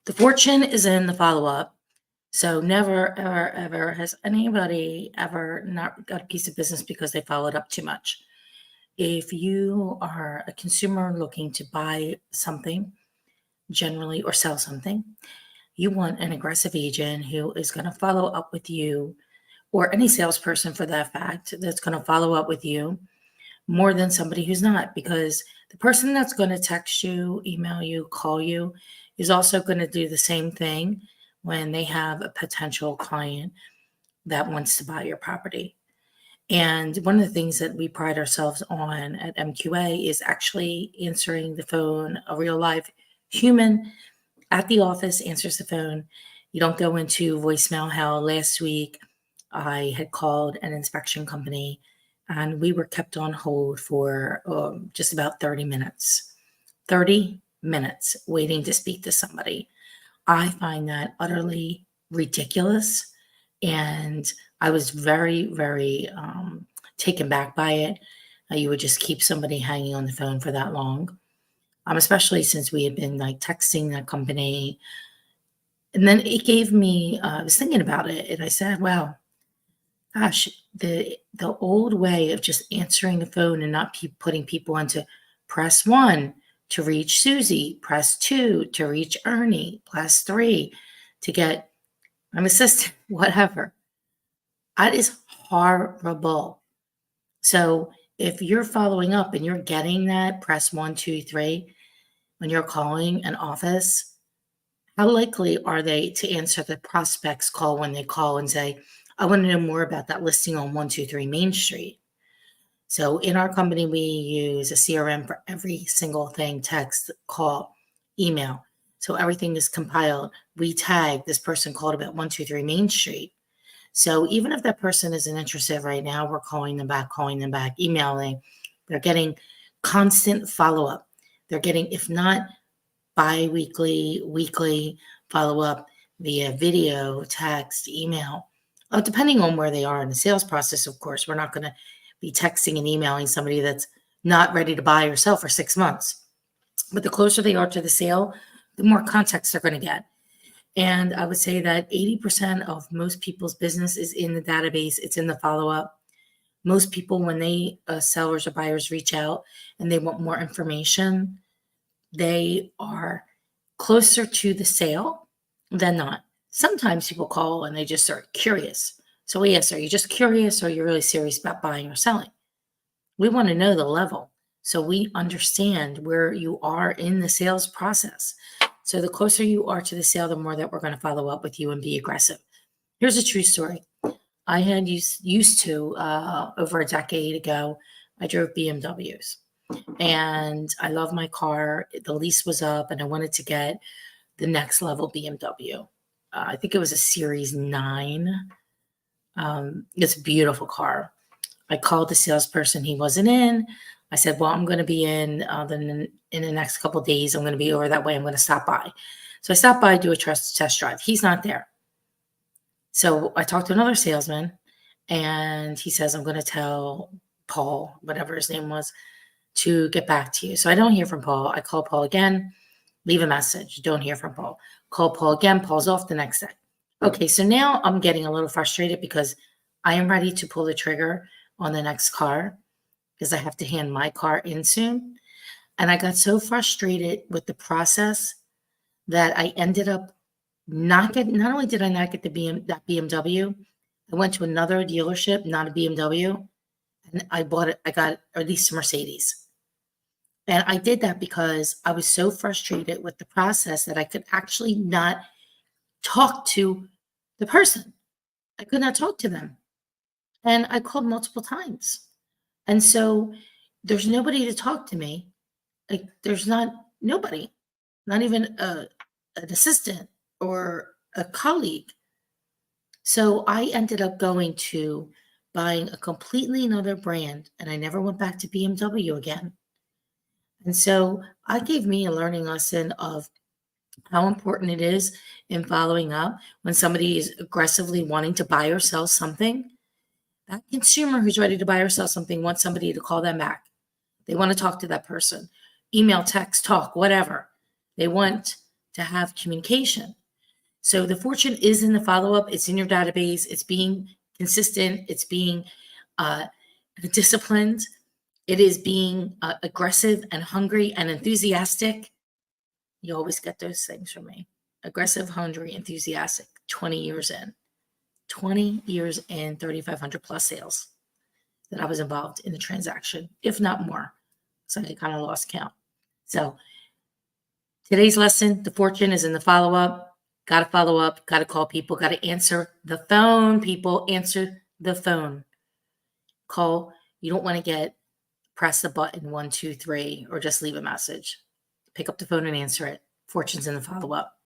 The fortune is in the follow-up. So never, ever, ever has anybody ever not got a piece of business because they followed up too much. If you are a consumer looking to buy something generally or sell something, you want an aggressive agent who is going to follow up with you, or any salesperson for that fact, that's going to follow up with you more than somebody who's not, because the person that's going to text you, email you, call you is also going to do the same thing when they have a potential client that wants to buy your property. And one of the things that we pride ourselves on at MQA is actually answering the phone. A real live human at the office answers the phone. You don't go into voicemail. How last week I had called an inspection company and we were kept on hold for just about 30 minutes. 30 minutes waiting to speak to somebody. I find that utterly ridiculous. And I was very, very taken back by it. You would just keep somebody hanging on the phone for that long, especially since we had been like texting that company. And then it gave me, I was thinking about it and I said, wow, gosh, the old way of just answering the phone and not putting people into press 1 to reach Susie, press 2 to reach Ernie, press 3 to get an assistant, whatever. That is horrible. So if you're following up and you're getting that press 1, 2, 3 when you're calling an office, how likely are they to answer the prospect's call when they call and say, I want to know more about that listing on 123 Main Street? So in our company, we use a CRM for every single thing: text, call, email. So everything is compiled. We tag this person called about 123 Main Street. So even if that person isn't interested right now, we're calling them back, emailing. They're getting constant follow-up. They're getting, if not bi-weekly, weekly follow-up via video, text, email, depending on where they are in the sales process. Of course, we're not going to be texting and emailing somebody that's not ready to buy or sell for 6 months. But the closer they are to the sale, the more context they're going to get. And I would say that 80% of most people's business is in the database. It's in the follow-up. Most people, when they sellers or buyers reach out and they want more information, they are closer to the sale than not. Sometimes people call and they just are curious. So we ask, are you just curious or are you really serious about buying or selling? We want to know the level so we understand where you are in the sales process. So the closer you are to the sale, the more that we're going to follow up with you and be aggressive. Here's a true story. I had used to, over a decade ago, I drove BMWs. And I love my car. The lease was up and I wanted to get the next level BMW. I think it was a Series 9. It's a beautiful car. I called the salesperson. He wasn't in. I said, well, I'm going to be in the next couple of days. I'm going to be over that way. I'm going to stop by. So I stopped by, do a test drive. He's not there. So I talked to another salesman and he says, I'm going to tell Paul, whatever his name was, to get back to you. So I don't hear from Paul. I call Paul again, leave a message. Don't hear from Paul. Call Paul again. Paul's off the next day. Okay, so now I'm getting a little frustrated because I am ready to pull the trigger on the next car because I have to hand my car in soon. And I got so frustrated with the process that I ended up not only did I not get that BMW, I went to another dealership, not a BMW, and I got at least a Mercedes. And I did that because I was so frustrated with the process that I could actually not talk to the person. I could not talk to them. And I called multiple times. And so there's nobody to talk to me. Like there's nobody, not even an assistant or a colleague. So I ended up going to buying a completely another brand and I never went back to BMW again. And so I gave me a learning lesson of how important it is in following up when somebody is aggressively wanting to buy or sell something. That consumer who's ready to buy or sell something wants somebody to call them back. They want to talk to that person, email, text, talk, whatever. They want to have communication. So the fortune is in the follow up, it's in your database, it's being consistent, it's being uh, disciplined, it is being aggressive and hungry and enthusiastic. You always get those things from me: aggressive, hungry, enthusiastic. 20 years in, 20 years in, 3,500 plus sales that I was involved in the transaction, if not more. So I kind of lost count. So today's lesson: the fortune is in the follow up. Got to follow up, got to call people, got to answer the phone. People, answer the phone. Call. You don't want to press the button 1, 2, 3, or just leave a message. Pick up the phone and answer it. Fortune's in the follow up.